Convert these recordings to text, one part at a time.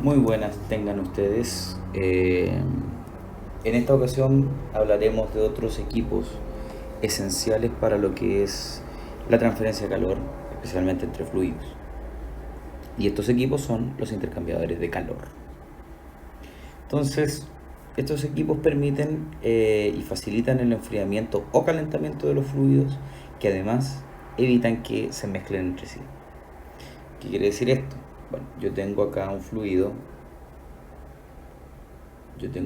Muy buenas tengan ustedes. En esta ocasión hablaremos de otros equipos esenciales para lo que es la transferencia de calor, especialmente entre fluidos. Y estos equipos son los intercambiadores de calor. Entonces, estos equipos permiten y facilitan el enfriamiento o calentamiento de los fluidos, que además evitan que se mezclen entre sí. ¿Qué quiere decir esto? Bueno, yo tengo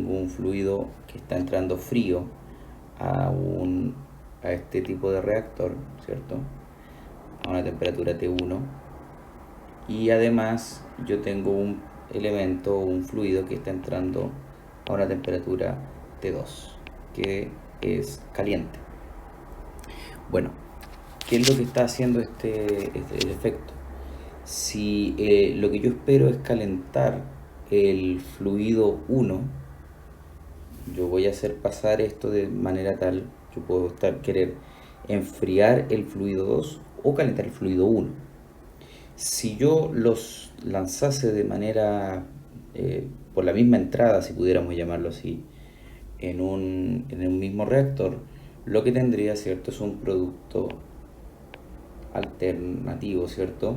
un fluido que está entrando frío a, un, a este tipo de reactor, ¿cierto? A una temperatura T1. Y además yo tengo un elemento, un fluido que está entrando a una temperatura T2, que es caliente. Bueno, ¿qué es lo que está haciendo este efecto? Si lo que yo espero es calentar el fluido 1, yo voy a hacer pasar esto de manera tal, yo puedo querer enfriar el fluido 2 o calentar el fluido 1. Si yo los lanzase de manera, por la misma entrada, si pudiéramos llamarlo así, en un mismo reactor, lo que tendría, ¿cierto?, es un producto alternativo, ¿cierto?,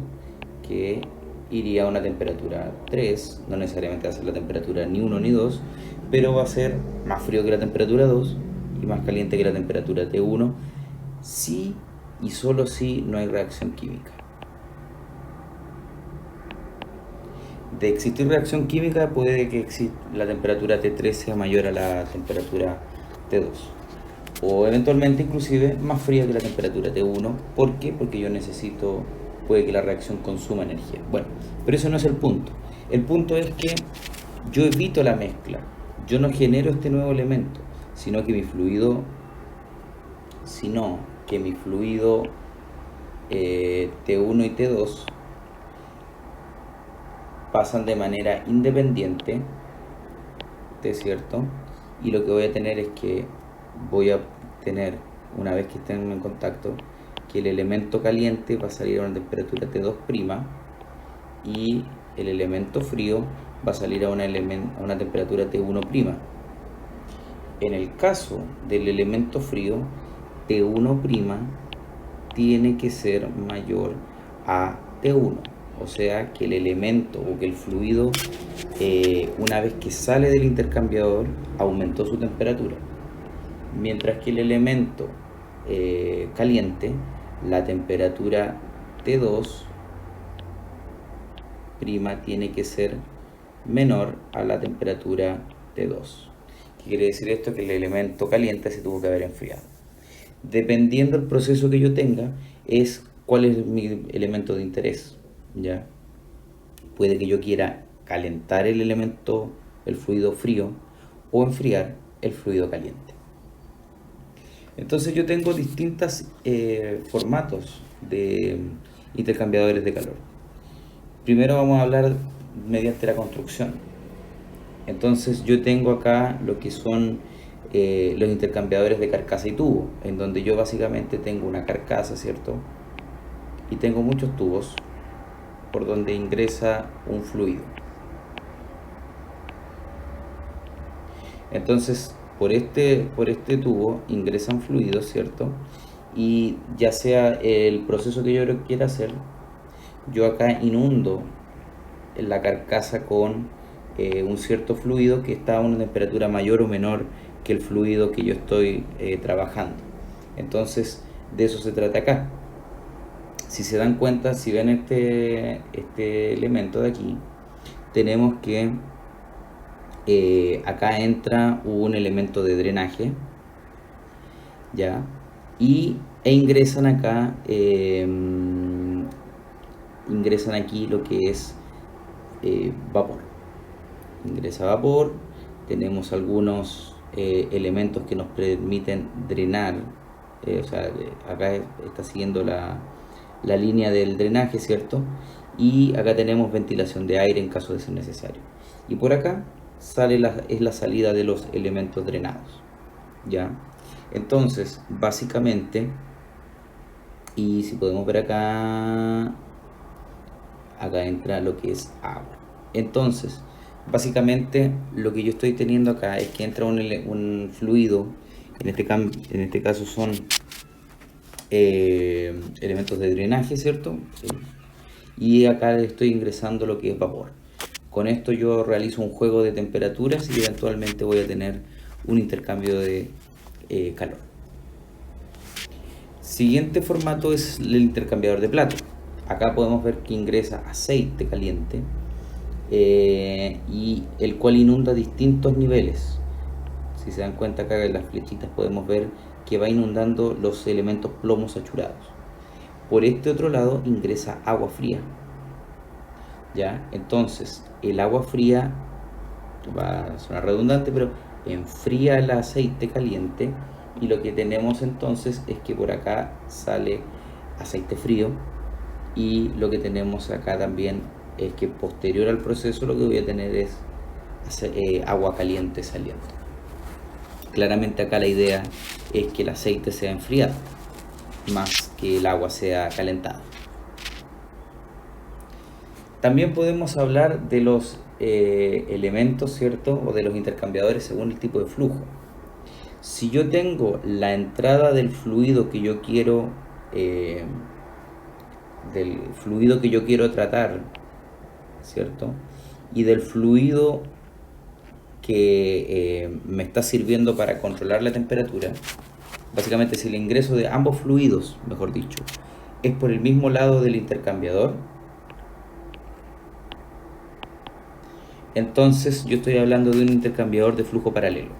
que iría a una temperatura 3, no necesariamente va a ser la temperatura ni 1 ni 2, pero va a ser más frío que la temperatura 2 y más caliente que la temperatura T1, si y solo si no hay reacción química. De existir reacción química, puede que la temperatura T3 sea mayor a la temperatura T2, o eventualmente inclusive más fría que la temperatura T1. ¿Por qué? Porque puede que la reacción consuma energía. Bueno, pero eso no es el punto. El punto es que yo evito la mezcla, yo no genero este nuevo elemento, sino que mi fluido T1 y T2 pasan de manera independiente, ¿es cierto? Y lo que voy a tener es que voy a tener, una vez que estén en contacto, que el elemento caliente va a salir a una temperatura T2' y el elemento frío va a salir a una temperatura T1'. En el caso del elemento frío, T1' tiene que ser mayor a T1. O sea que el elemento o que el fluido, una vez que sale del intercambiador, aumentó su temperatura. Mientras que el elemento caliente, la temperatura T2' tiene que ser menor a la temperatura T2. ¿Qué quiere decir esto? Que el elemento caliente se tuvo que haber enfriado. Dependiendo del proceso que yo tenga, es cuál es mi elemento de interés, ¿ya? Puede que yo quiera calentar el fluido frío, o enfriar el fluido caliente. Entonces yo tengo distintos formatos de intercambiadores de calor. Primero vamos a hablar mediante la construcción. Entonces yo tengo acá lo que son los intercambiadores de carcasa y tubo, en donde yo básicamente tengo una carcasa, ¿cierto? Y tengo muchos tubos por donde ingresa un fluido. Entonces por este tubo ingresan fluidos, ¿cierto? Y ya sea el proceso que yo quiera hacer, yo acá inundo en la carcasa con un cierto fluido que está a una temperatura mayor o menor que el fluido que yo estoy trabajando. Entonces de eso se trata acá. Si se dan cuenta, si ven este elemento de aquí, tenemos que acá entra un elemento de drenaje, ¿ya? E ingresan acá, ingresan aquí lo que es vapor. Ingresa vapor, tenemos algunos elementos que nos permiten drenar, o sea, acá está siguiendo la línea del drenaje, ¿cierto? Y acá tenemos ventilación de aire en caso de ser necesario. Y por acá es la salida de los elementos drenados, ¿ya? Entonces, básicamente, y si podemos ver acá entra lo que es agua. Entonces, Básicamente lo que yo estoy teniendo acá es que entra un fluido, en este caso son elementos de drenaje, ¿cierto? Y acá le estoy ingresando lo que es vapor. Con esto yo realizo un juego de temperaturas y eventualmente voy a tener un intercambio de calor. Siguiente formato es el intercambiador de plato. Acá podemos ver que ingresa aceite caliente y el cual inunda distintos niveles. Si se dan cuenta acá en las flechitas podemos ver que va inundando los elementos plomo saturados. Por este otro lado ingresa agua fría. ¿Ya? Entonces el agua fría va a sonar redundante, pero enfría el aceite caliente y lo que tenemos entonces es que por acá sale aceite frío y lo que tenemos acá también es que posterior al proceso lo que voy a tener es agua caliente saliendo. Claramente acá la idea es que el aceite sea enfriado más que el agua sea calentada. También podemos hablar de los elementos, ¿cierto? O de los intercambiadores según el tipo de flujo. Si yo tengo la entrada del fluido que yo quiero tratar, ¿cierto? Y del fluido que me está sirviendo para controlar la temperatura, básicamente si el ingreso de ambos fluidos, mejor dicho, es por el mismo lado del intercambiador, entonces yo estoy hablando de un intercambiador de flujo paralelo,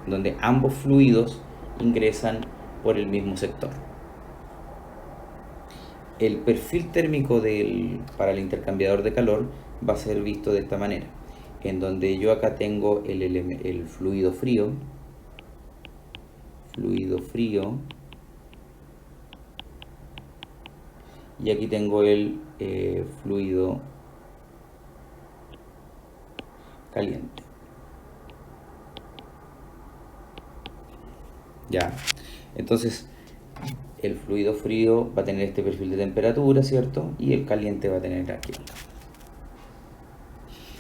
donde ambos fluidos ingresan por el mismo sector. El perfil térmico para el intercambiador de calor va a ser visto de esta manera, en donde yo acá tengo el fluido frío, y aquí tengo el fluido caliente. Ya, entonces el fluido frío va a tener este perfil de temperatura, ¿cierto? Y el caliente va a tener aquí.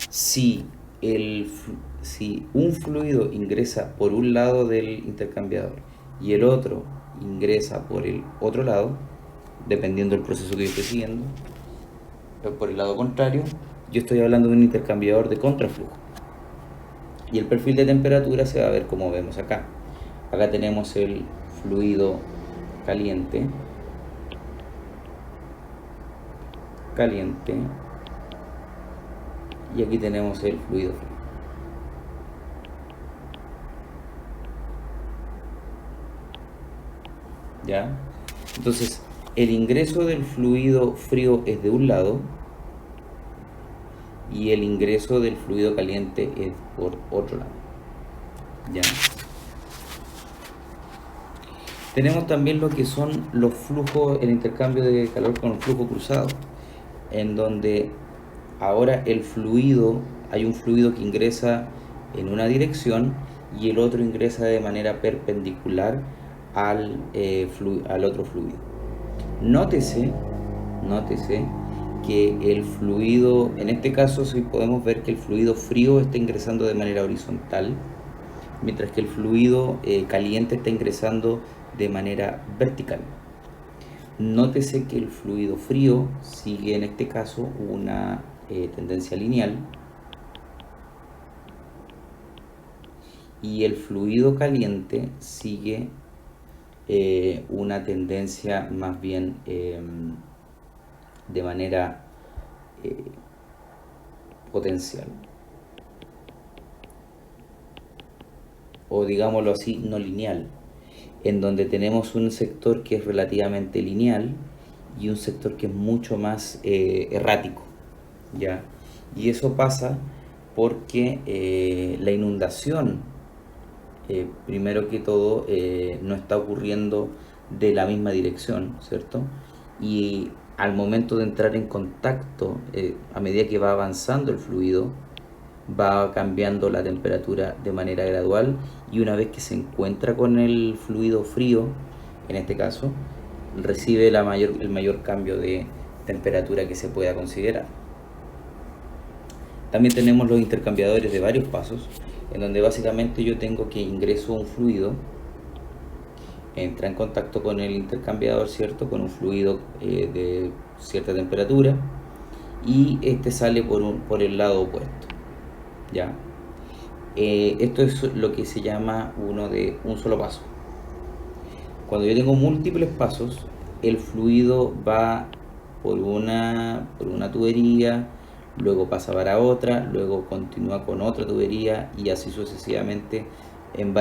Si un fluido ingresa por un lado del intercambiador y el otro ingresa por el otro lado, dependiendo del proceso que yo esté siguiendo, por el lado contrario, yo estoy hablando de un intercambiador de contraflujo. Y el perfil de temperatura se va a ver como vemos acá. Acá tenemos el fluido caliente, y aquí tenemos el fluido frío. ¿Ya? Entonces, el ingreso del fluido frío es de un lado y el ingreso del fluido caliente es por otro lado. ¿Ya? Tenemos también lo que son los flujos, el intercambio de calor con el flujo cruzado, en donde ahora hay un fluido que ingresa en una dirección y el otro ingresa de manera perpendicular al otro fluido. Nótese que el fluido, en este caso sí podemos ver que el fluido frío está ingresando de manera horizontal, mientras que el fluido caliente está ingresando de manera vertical. Nótese que el fluido frío sigue en este caso una tendencia lineal y el fluido caliente sigue una tendencia más bien de manera potencial, o digámoslo así, no lineal, en donde tenemos un sector que es relativamente lineal y un sector que es mucho más errático, ¿ya? Y eso pasa porque la inundación, primero que todo, no está ocurriendo de la misma dirección, ¿cierto? Y al momento de entrar en contacto, a medida que va avanzando el fluido, va cambiando la temperatura de manera gradual y una vez que se encuentra con el fluido frío, en este caso, recibe el mayor cambio de temperatura que se pueda considerar. También tenemos los intercambiadores de varios pasos, en donde básicamente yo tengo que ingreso un fluido, entra en contacto con el intercambiador, ¿cierto? Con un fluido de cierta temperatura, y este sale por el lado opuesto, ¿ya? Esto es lo que se llama uno de un solo paso. Cuando yo tengo múltiples pasos, el fluido va por una tubería, luego pasa para otra, luego continúa con otra tubería y así sucesivamente en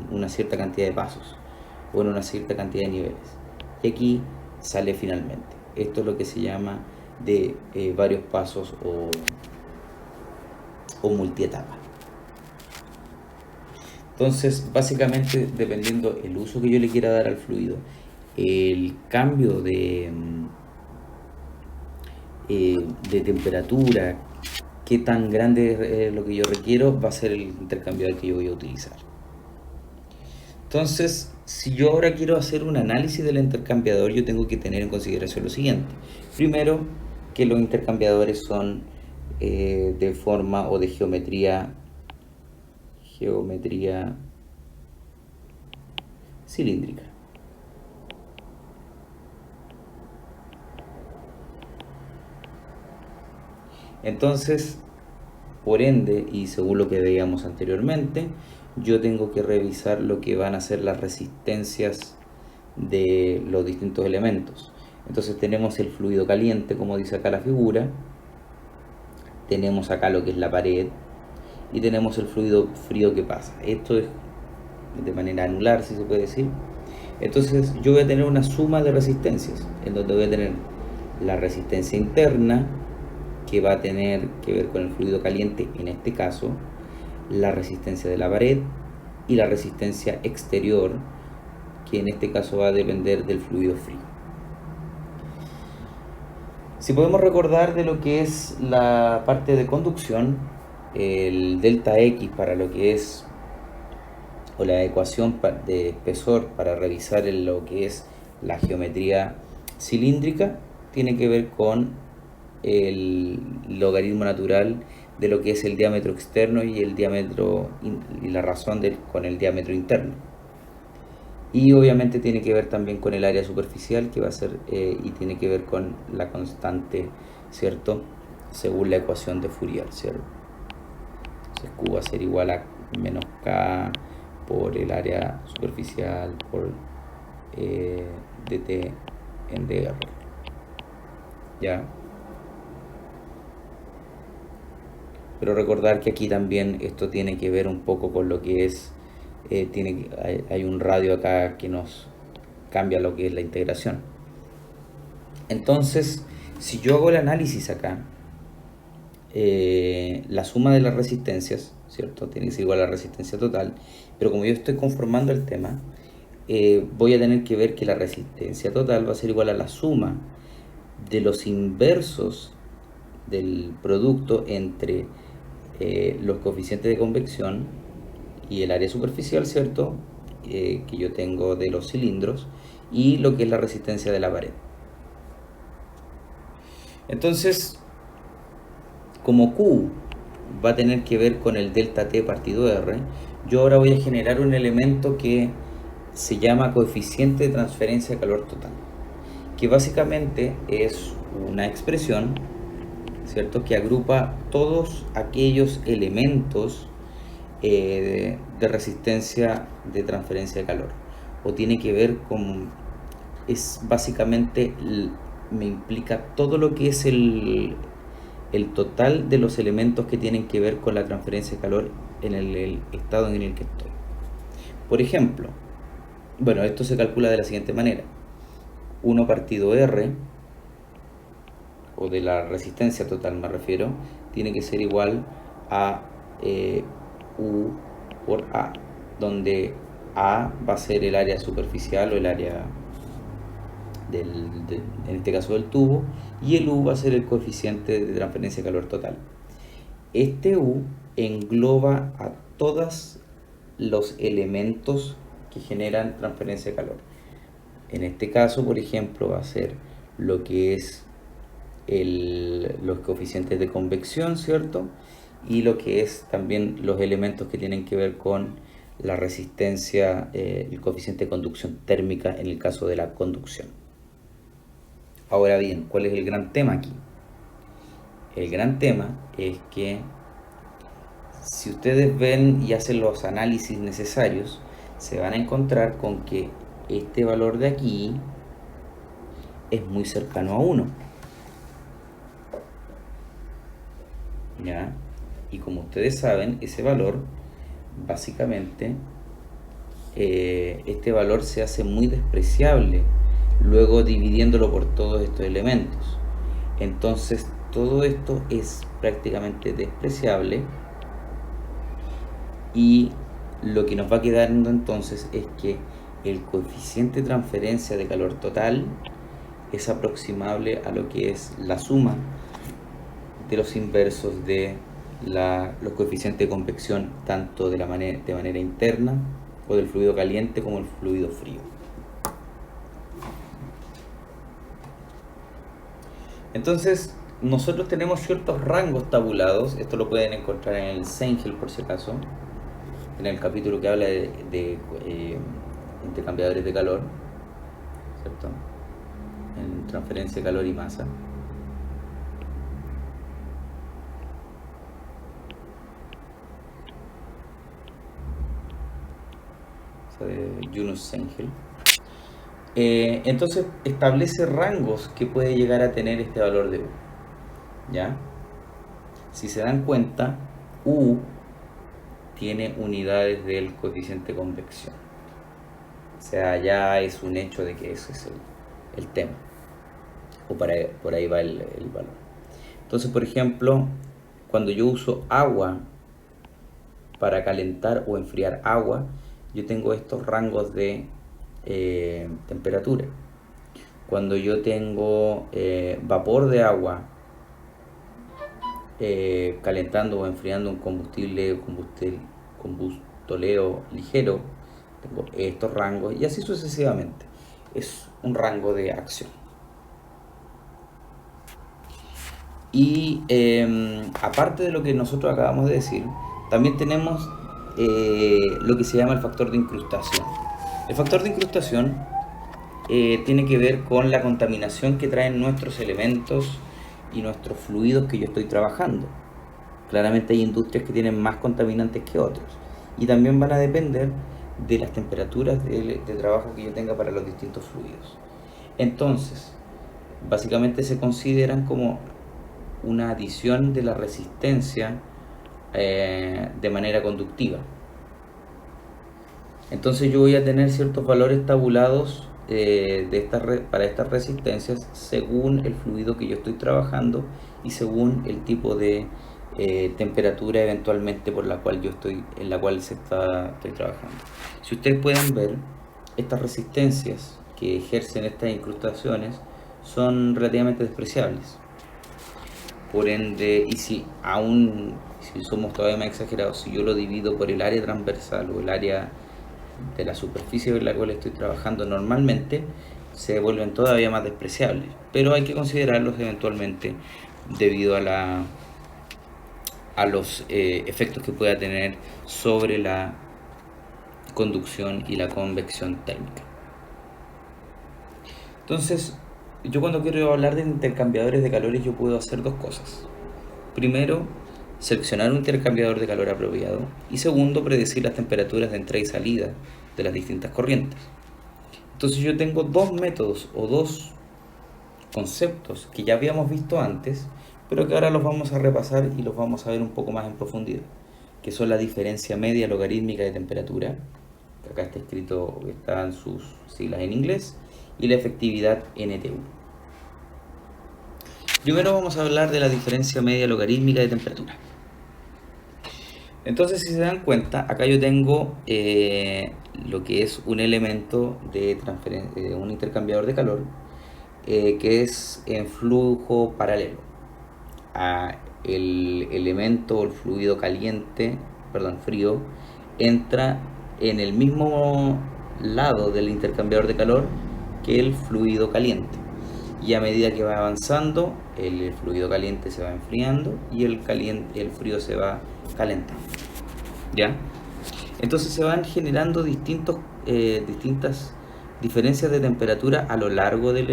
una cierta cantidad de pasos o en una cierta cantidad de niveles. Y aquí sale finalmente. Esto es lo que se llama de varios pasos o multietapa. Entonces, básicamente, dependiendo el uso que yo le quiera dar al fluido, el cambio de temperatura, qué tan grande es lo que yo requiero, va a ser el intercambiador que yo voy a utilizar. Entonces, si yo ahora quiero hacer un análisis del intercambiador, yo tengo que tener en consideración lo siguiente. Primero, que los intercambiadores son de forma o de geometría cilíndrica. Entonces, por ende, y según lo que veíamos anteriormente, yo tengo que revisar lo que van a ser las resistencias de los distintos elementos. Entonces tenemos el fluido caliente, como dice acá la figura, tenemos acá lo que es la pared y tenemos el fluido frío que pasa. Esto es de manera anular, si se puede decir. Entonces yo voy a tener una suma de resistencias, en donde voy a tener la resistencia interna, que va a tener que ver con el fluido caliente, en este caso, la resistencia de la pared y la resistencia exterior, que en este caso va a depender del fluido frío. Si podemos recordar de lo que es la parte de conducción, el delta X para lo que es, o la ecuación de espesor para revisar lo que es la geometría cilíndrica, tiene que ver con el logaritmo natural de lo que es el diámetro externo y el diámetro y la razón con el diámetro interno. Y obviamente tiene que ver también con el área superficial, que va a ser y tiene que ver con la constante, ¿cierto? Según la ecuación de Fourier, ¿cierto? Entonces Q va a ser igual a menos K por el área superficial por dt en dr. ¿Ya? Pero recordar que aquí también esto tiene que ver un poco con lo que es, hay un radio acá que nos cambia lo que es la integración. Entonces, si yo hago el análisis acá, la suma de las resistencias, ¿cierto? Tiene que ser igual a la resistencia total, pero como yo estoy conformando el tema, voy a tener que ver que la resistencia total va a ser igual a la suma de los inversos del producto entre los coeficientes de convección y el área superficial, ¿cierto? Que yo tengo de los cilindros y lo que es la resistencia de la pared. Entonces, como Q va a tener que ver con el delta T partido R, yo ahora voy a generar un elemento que se llama coeficiente de transferencia de calor total, que básicamente es una expresión, ¿cierto?, que agrupa todos aquellos elementos de resistencia de transferencia de calor, o tiene que ver con, es básicamente, me implica todo lo que es el total de los elementos que tienen que ver con la transferencia de calor en el estado en el que estoy. Por ejemplo, bueno, esto se calcula de la siguiente manera: 1 partido R, o de la resistencia total me refiero, tiene que ser igual a U por A, donde A va a ser el área superficial o el área en este caso del tubo, y el U va a ser el coeficiente de transferencia de calor total. Este U engloba a todos los elementos que generan transferencia de calor. En este caso, por ejemplo, va a ser lo que es los coeficientes de convección, ¿cierto? Y lo que es también los elementos que tienen que ver con la resistencia, el coeficiente de conducción térmica en el caso de la conducción. Ahora bien, ¿cuál es el gran tema aquí? El gran tema es que si ustedes ven y hacen los análisis necesarios, se van a encontrar con que este valor de aquí es muy cercano a 1. ¿Ya? Y como ustedes saben, ese valor, básicamente, este valor se hace muy despreciable luego dividiéndolo por todos estos elementos. Entonces, todo esto es prácticamente despreciable y lo que nos va quedando entonces es que el coeficiente de transferencia de calor total es aproximable a lo que es la suma de los inversos de los coeficientes de convección tanto de manera interna o del fluido caliente como el fluido frío. Entonces, nosotros tenemos ciertos rangos tabulados. Esto lo pueden encontrar en el Zengel, por si acaso, en el capítulo que habla de intercambiadores de calor, ¿cierto? En transferencia de calor y masa. De Yunus Zengel. Entonces establece rangos que puede llegar a tener este valor de U. ¿Ya? Si se dan cuenta, U tiene unidades del coeficiente de convección. O sea, ya es un hecho de que ese es el tema. O por ahí va el valor. Entonces, por ejemplo, cuando yo uso agua para calentar o enfriar agua, yo tengo estos rangos de temperatura. Cuando yo tengo vapor de agua calentando o enfriando un combustoleo ligero, tengo estos rangos y así sucesivamente. Es un rango de acción. Y aparte de lo que nosotros acabamos de decir, también tenemos lo que se llama el factor de incrustación. El factor de incrustación tiene que ver con la contaminación que traen nuestros elementos y nuestros fluidos que yo estoy trabajando. Claramente hay industrias que tienen más contaminantes que otros y también van a depender de las temperaturas de trabajo que yo tenga para los distintos fluidos. Entonces, básicamente se consideran como una adición de la resistencia de manera conductiva. Entonces yo voy a tener ciertos valores tabulados para estas resistencias según el fluido que yo estoy trabajando y según el tipo de temperatura eventualmente en la cual estoy trabajando. Si ustedes pueden ver, estas resistencias que ejercen estas incrustaciones son relativamente despreciables. Por ende, y si somos todavía más exagerados, si yo lo divido por el área transversal o el área de la superficie en la cual estoy trabajando normalmente, se vuelven todavía más despreciables, pero hay que considerarlos eventualmente debido a los efectos que pueda tener sobre la conducción y la convección térmica. Entonces, yo cuando quiero hablar de intercambiadores de calores, yo puedo hacer dos cosas. Primero, seleccionar un intercambiador de calor apropiado y segundo, predecir las temperaturas de entrada y salida de las distintas corrientes. Entonces yo tengo dos métodos o dos conceptos que ya habíamos visto antes, pero que ahora los vamos a repasar y los vamos a ver un poco más en profundidad, que son la diferencia media logarítmica de temperatura, que acá está escrito, están sus siglas en inglés, y la efectividad NTU. Primero vamos a hablar de la diferencia media logarítmica de temperatura. Entonces, si se dan cuenta, acá yo tengo lo que es un elemento de un intercambiador de calor que es en flujo paralelo a el elemento o el fluido frío, entra en el mismo lado del intercambiador de calor que el fluido caliente. y a medida que va avanzando, el fluido caliente se va enfriando y el frío se va calentando. ¿Ya? Entonces se van generando distintas diferencias de temperatura a lo largo del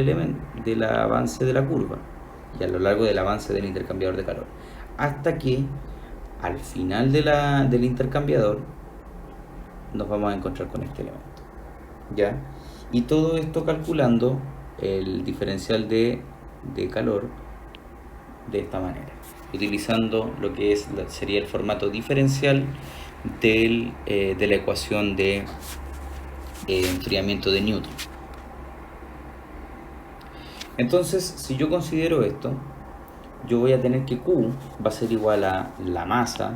avance de la curva y a lo largo del avance del intercambiador de calor, hasta que al final del intercambiador nos vamos a encontrar con este elemento. ¿Ya? Y todo esto calculando el diferencial de calor de esta manera, utilizando lo que sería el formato diferencial de la ecuación de enfriamiento de Newton. Entonces, si yo considero esto, yo voy a tener que Q va a ser igual a la masa,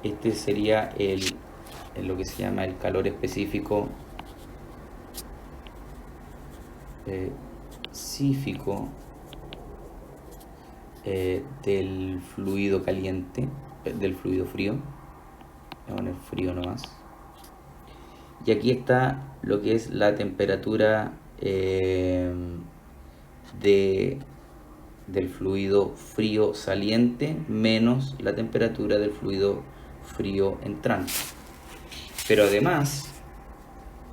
este sería lo que se llama el calor específico del fluido caliente, del fluido frío. Voy a poner frío nomás. Y aquí está lo que es la temperatura del fluido frío saliente menos la temperatura del fluido frío entrante. Pero además,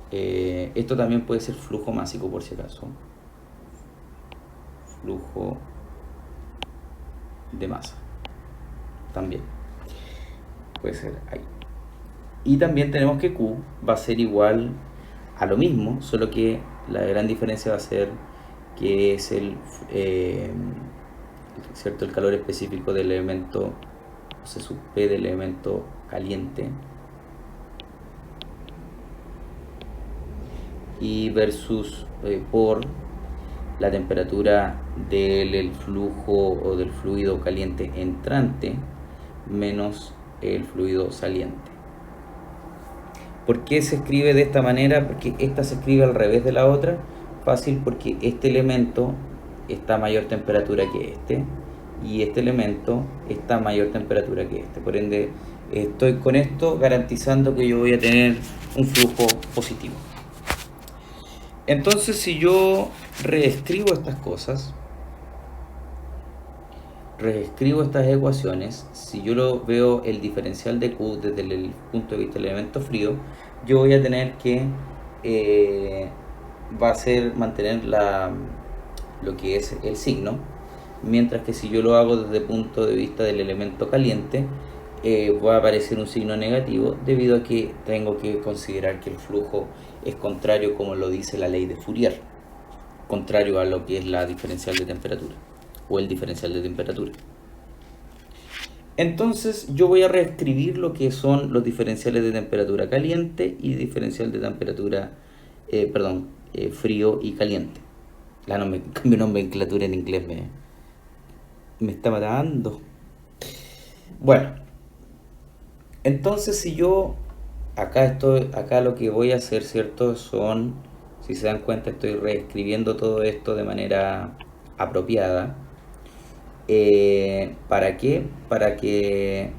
esto también puede ser flujo másico, por si acaso. Flujo de masa también puede ser ahí. Y también tenemos que Q va a ser igual a lo mismo, solo que la gran diferencia va a ser que es ¿cierto? El calor específico del elemento C sub P del elemento caliente y versus por la temperatura del flujo o del fluido caliente entrante menos el fluido saliente. ¿Por qué se escribe de esta manera? Porque esta se escribe al revés de la otra. Fácil, porque este elemento está a mayor temperatura que este y este elemento está a mayor temperatura que este. Por ende, estoy con esto garantizando que yo voy a tener un flujo positivo. Entonces, si yo reescribo estas cosas, reescribo estas ecuaciones, si yo lo veo el diferencial de Q desde el punto de vista del elemento frío, yo voy a tener que va a ser mantener lo que es el signo, mientras que si yo lo hago desde el punto de vista del elemento caliente, va a aparecer un signo negativo debido a que tengo que considerar que el flujo es contrario, como lo dice la ley de Fourier, contrario a lo que es la diferencial de temperatura o el diferencial de temperatura. Entonces yo voy a reescribir lo que son los diferenciales de temperatura caliente y diferencial de temperatura frío y caliente. La nomenclatura en inglés me está matando. Bueno, entonces si yo acá lo que voy a hacer, ¿cierto? Si se dan cuenta, estoy reescribiendo todo esto de manera apropiada. ¿Para qué? Para que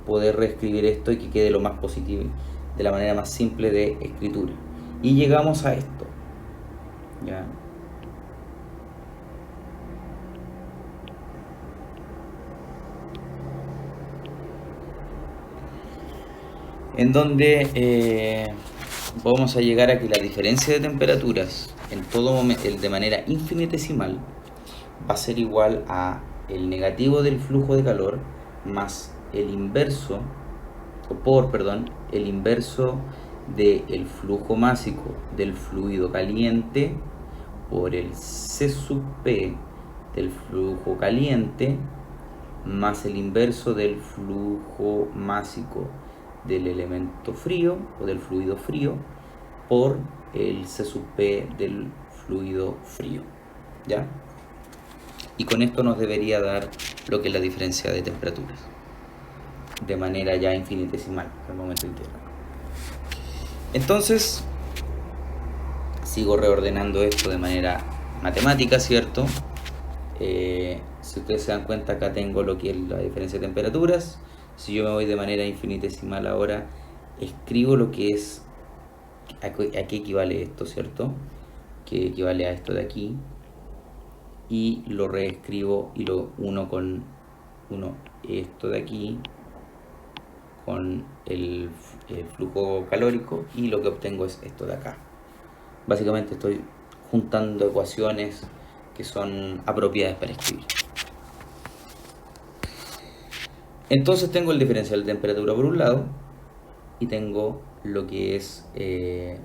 poder reescribir esto y que quede lo más positivo, de la manera más simple de escritura. Y llegamos a esto, ¿ya? En donde vamos a llegar a que la diferencia de temperaturas en todo momento, de manera infinitesimal, va a ser igual a el negativo del flujo de calor más el inverso, el inverso del flujo másico del fluido caliente por el C sub P del flujo caliente más el inverso del flujo másico del elemento frío o del fluido frío por el C sub P del fluido frío, ¿ya? Y con esto nos debería dar lo que es la diferencia de temperaturas de manera ya infinitesimal al momento integral. Entonces sigo reordenando esto de manera matemática, ¿cierto? Si ustedes se dan cuenta, acá tengo lo que es la diferencia de temperaturas. Si yo me voy de manera infinitesimal ahora, escribo lo que es ¿A qué equivale esto, cierto? Que equivale a esto de aquí. Y lo reescribo y lo uno con esto de aquí con el flujo calórico, y lo que obtengo es esto de acá. Básicamente estoy juntando ecuaciones que son apropiadas para escribir. Entonces tengo el diferencial de temperatura por un lado y tengo lo que es el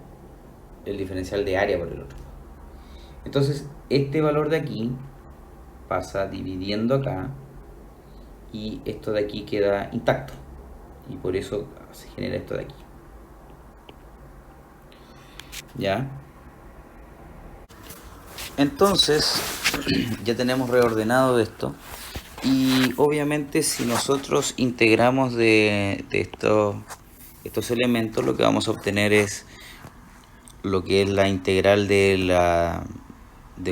diferencial de área por el otro. Entonces este valor de aquí pasa dividiendo acá y esto de aquí queda intacto, y por eso se genera esto de aquí. ¿Ya? Entonces ya tenemos reordenado esto, y obviamente si nosotros integramos de estos elementos, lo que vamos a obtener es lo que es la integral de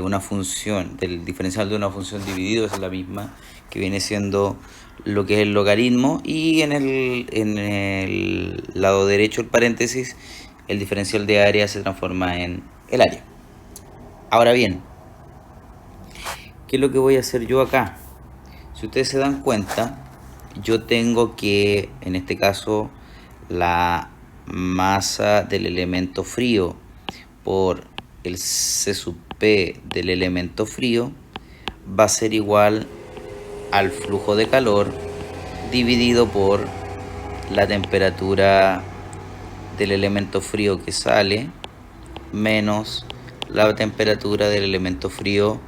una función, del diferencial de una función dividido, es la misma, que viene siendo lo que es el logaritmo, y en el lado derecho del paréntesis el diferencial de área se transforma en el área. Ahora bien, ¿qué es lo que voy a hacer yo acá? Si ustedes se dan cuenta, yo tengo que, en este caso, la masa del elemento frío por el C sub P del elemento frío va a ser igual al flujo de calor dividido por la temperatura del elemento frío que sale menos la temperatura del elemento frío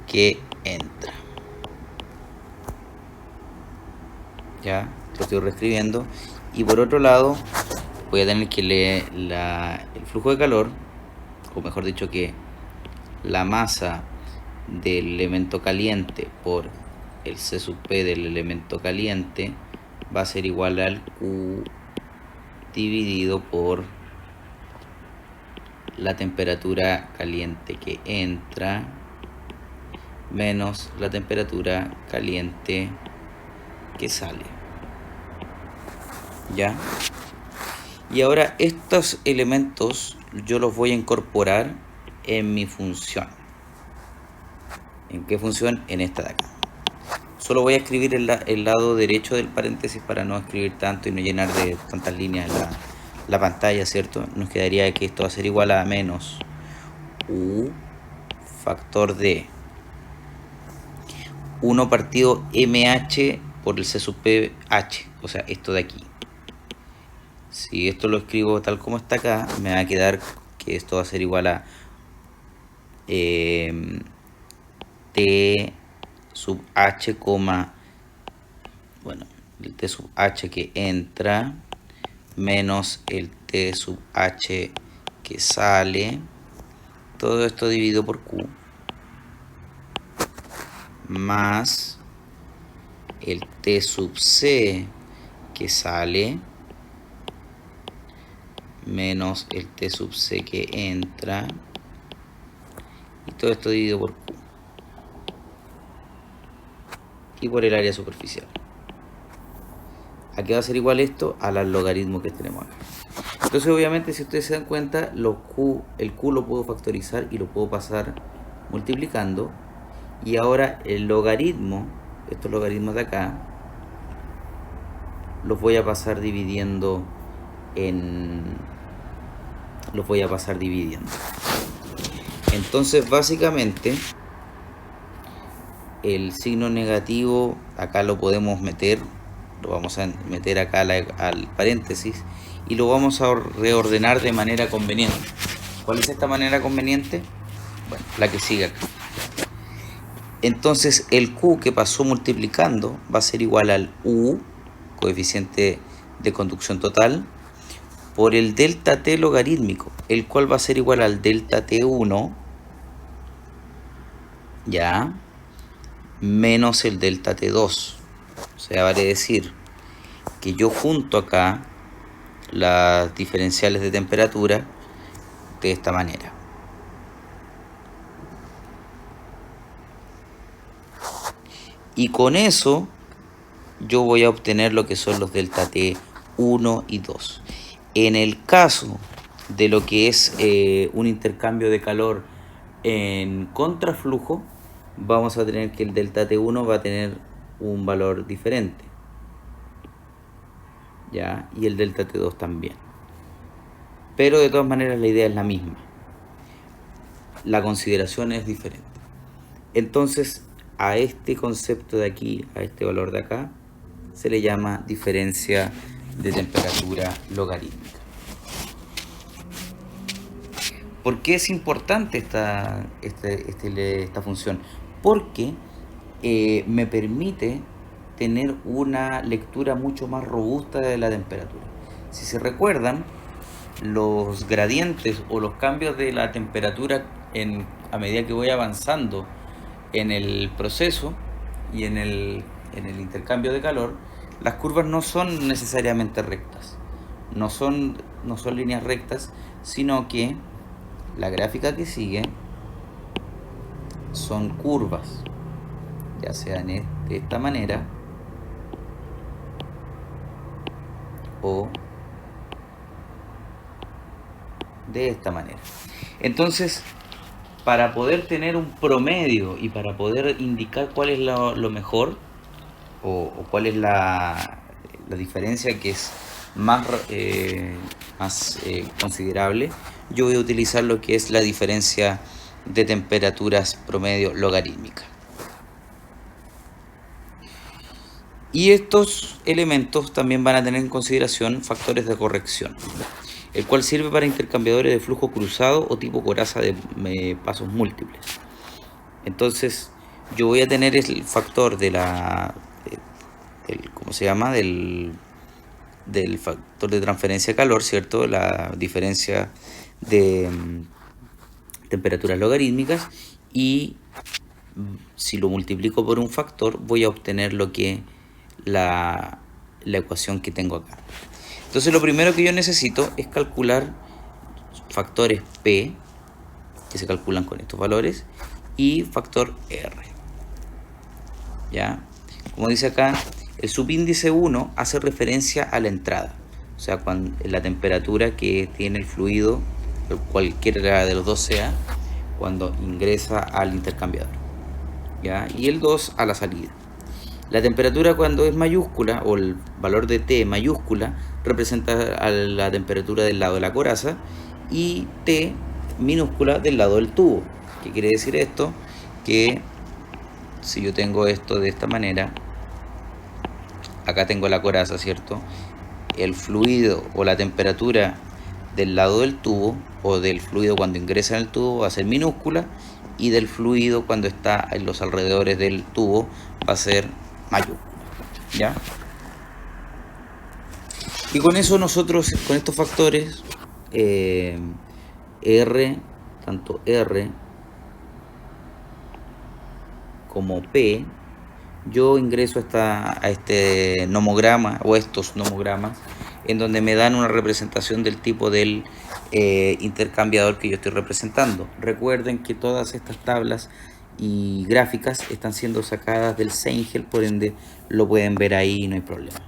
que entra. Ya, lo estoy reescribiendo. Y por otro lado, voy a tener que leer el flujo de calor, o mejor dicho, que la masa del elemento caliente por el C sub P del elemento caliente va a ser igual al Q dividido por la temperatura caliente que entra menos la temperatura caliente que sale. ¿Ya? Y ahora estos elementos yo los voy a incorporar en mi función. ¿En qué función? En esta de acá. Solo voy a escribir el lado derecho del paréntesis para no escribir tanto y no llenar de tantas líneas la pantalla, ¿cierto? Nos quedaría que esto va a ser igual a menos U factor de 1 partido MH por el C sub PH, o sea, esto de aquí. Si esto lo escribo tal como está acá, me va a quedar que esto va a ser igual a T sub H, bueno, el T sub H que entra menos el T sub H que sale, todo esto dividido por Q, más el T sub C que sale menos el T sub C que entra, y todo esto dividido por Q y por el área superficial. ¿A qué va a ser igual esto? Al logaritmo que tenemos acá. Entonces obviamente, si ustedes se dan cuenta, el Q lo puedo factorizar y lo puedo pasar multiplicando, y ahora el logaritmo, estos logaritmos de acá, los voy a pasar dividiendo Entonces básicamente el signo negativo acá lo podemos meter, lo vamos a meter acá al paréntesis, y lo vamos a reordenar de manera conveniente. ¿Cuál es esta manera conveniente? Bueno, la que sigue acá. Entonces el Q que pasó multiplicando va a ser igual al U, coeficiente de conducción total, por el delta T logarítmico, el cual va a ser igual al delta T1, ya, menos el delta T2. O sea, vale decir que yo junto acá las diferenciales de temperatura de esta manera. Y con eso yo voy a obtener lo que son los delta T1 y 2. En el caso de lo que es un intercambio de calor en contraflujo, vamos a tener que el delta T1 va a tener un valor diferente, ¿ya? Y el delta T2 también. Pero de todas maneras la idea es la misma. La consideración es diferente. Entonces, a este concepto de aquí, a este valor de acá, se le llama diferencia de temperatura logarítmica. ¿Por qué es importante esta función? Porque me permite tener una lectura mucho más robusta de la temperatura. Si se recuerdan, los gradientes o los cambios de la temperatura a medida que voy avanzando en el proceso y en el intercambio de calor, las curvas no son necesariamente rectas, no son líneas rectas, sino que la gráfica que sigue son curvas, ya sea de esta manera o de esta manera. Entonces, para poder tener un promedio y para poder indicar cuál es lo mejor o cuál es la diferencia que es más considerable, yo voy a utilizar lo que es la diferencia de temperaturas promedio logarítmica. Y estos elementos también van a tener en consideración factores de corrección, el cual sirve para intercambiadores de flujo cruzado o tipo coraza de pasos múltiples. Entonces, yo voy a tener el factor de ¿cómo se llama? Del factor de transferencia de calor, ¿cierto? La diferencia de temperaturas logarítmicas, y si lo multiplico por un factor voy a obtener lo que la ecuación que tengo acá. Entonces lo primero que yo necesito es calcular factores P, que se calculan con estos valores, y factor R. ¿Ya? Como dice acá, el subíndice 1 hace referencia a la entrada, o sea, la temperatura que tiene el fluido, cualquiera de los dos sea, cuando ingresa al intercambiador, ¿ya? Y el 2 a la salida. La temperatura cuando es mayúscula, o el valor de T mayúscula, representa a la temperatura del lado de la coraza, y T minúscula del lado del tubo. ¿Qué quiere decir esto? Que si yo tengo esto de esta manera, acá tengo la coraza, ¿cierto? El fluido o la temperatura del lado del tubo, o del fluido cuando ingresa en el tubo, va a ser minúscula, y del fluido cuando está en los alrededores del tubo va a ser mayúscula, ¿ya? Y con eso nosotros, con estos factores, R, tanto R como P, yo ingreso a este nomograma, o estos nomogramas, en donde me dan una representación del tipo del intercambiador que yo estoy representando. Recuerden que todas estas tablas y gráficas están siendo sacadas del Seingel, por ende lo pueden ver ahí, no hay problema.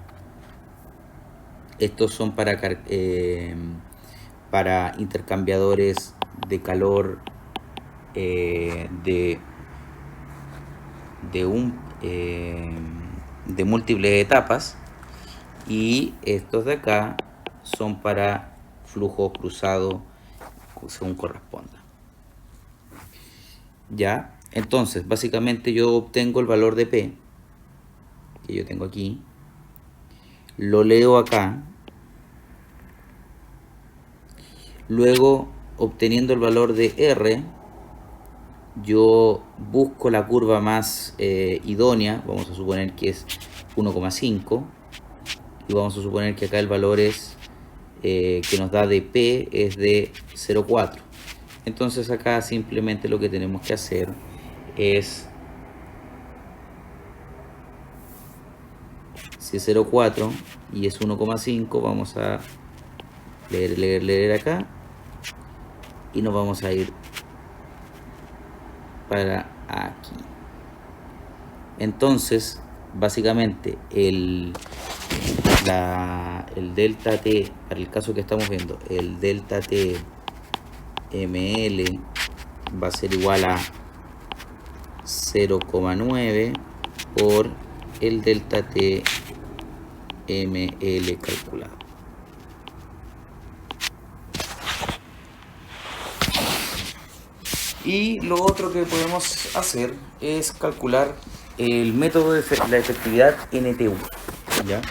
Estos son para intercambiadores de calor de múltiples etapas, y estos de acá son para flujo cruzado según corresponda. ¿Ya? Entonces, básicamente yo obtengo el valor de P, que yo tengo aquí, lo leo acá, luego obteniendo el valor de R, yo busco la curva más idónea, vamos a suponer que es 1,5, y vamos a suponer que acá el valor es que nos da de P es de 0,4. Entonces acá simplemente lo que tenemos que hacer es, si es 0,4 y es 1,5, vamos a leer acá, y nos vamos a ir para aquí. Entonces básicamente el delta T, para el caso que estamos viendo, el delta T ml va a ser igual a 0,9 por el delta T ml calculado. Y lo otro que podemos hacer es calcular el método de la efectividad NTU, ¿ya?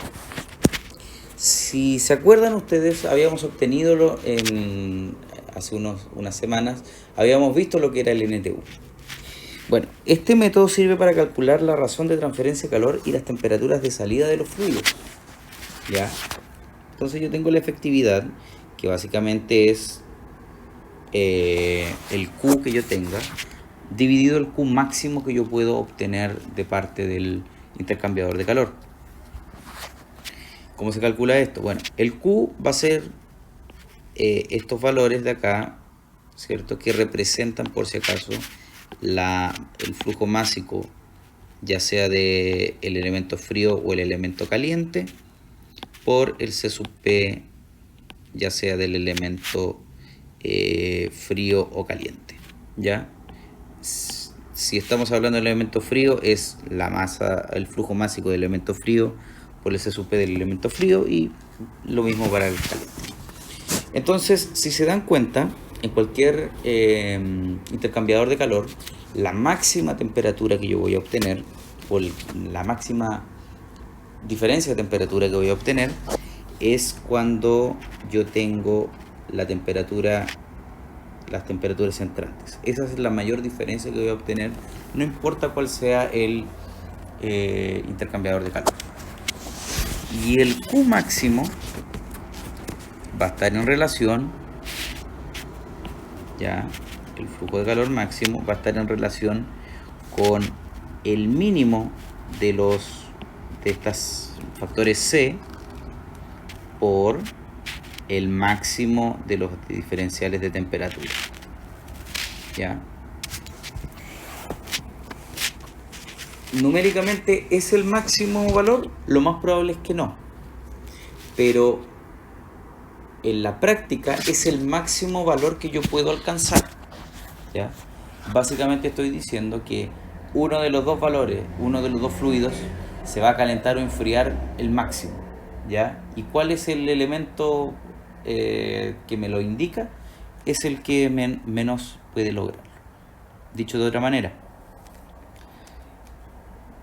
Si se acuerdan ustedes, habíamos obtenido hace unas semanas, habíamos visto lo que era el NTU. Bueno, este método sirve para calcular la razón de transferencia de calor y las temperaturas de salida de los fluidos, ¿ya? Entonces yo tengo la efectividad, que básicamente es el Q que yo tenga, dividido el Q máximo que yo puedo obtener de parte del intercambiador de calor. ¿Cómo se calcula esto? Bueno, el Q va a ser estos valores de acá, ¿cierto? Que representan, por si acaso, el flujo másico, ya sea del elemento frío o el elemento caliente, por el C sub P, ya sea del elemento frío o caliente, ¿ya? Si estamos hablando del elemento frío, es la masa, el flujo másico del elemento frío por el C sub P del elemento frío, y lo mismo para el caliente. Entonces, si se dan cuenta, en cualquier intercambiador de calor, la máxima temperatura que yo voy a obtener, o la máxima diferencia de temperatura que voy a obtener, es cuando yo tengo las temperaturas entrantes. Esa es la mayor diferencia que voy a obtener, no importa cuál sea el intercambiador de calor. Y el Q máximo va a estar en relación, ya, el flujo de calor máximo va a estar en relación con el mínimo de estos factores C por el máximo de los diferenciales de temperatura, ¿ya? Numéricamente, ¿es el máximo valor? Lo más probable es que no, pero en la práctica es el máximo valor que yo puedo alcanzar, ¿ya? Básicamente estoy diciendo que uno de los dos valores, uno de los dos fluidos, se va a calentar o enfriar el máximo, ¿ya? ¿Y cuál es el elemento que me lo indica? Es el que menos puede lograrlo. Dicho de otra manera,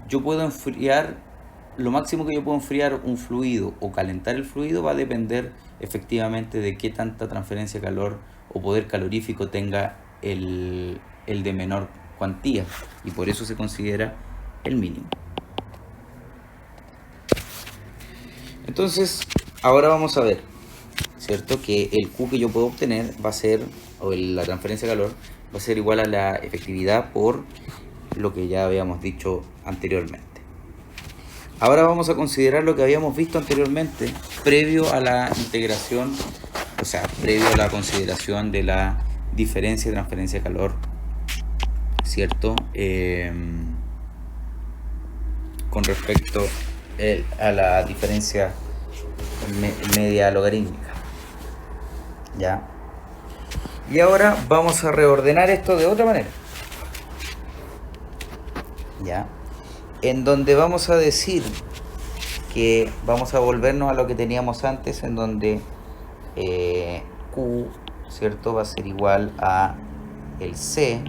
yo puedo enfriar, lo máximo que yo puedo enfriar un fluido o calentar el fluido va a depender efectivamente de qué tanta transferencia de calor o poder calorífico tenga el de menor cuantía, y por eso se considera el mínimo. Entonces, ahora vamos a ver, ¿cierto? Que el Q que yo puedo obtener va a ser, o la transferencia de calor, va a ser igual a la efectividad por lo que ya habíamos dicho anteriormente. Ahora vamos a considerar lo que habíamos visto anteriormente, previo a la integración, o sea, previo a la consideración de la diferencia de transferencia de calor, ¿cierto? Con respecto a la diferencia media logarítmica, ¿ya? Y ahora vamos a reordenar esto de otra manera, ¿ya? En donde vamos a decir que vamos a volvernos a lo que teníamos antes, en donde Q, ¿cierto?, va a ser igual a el C,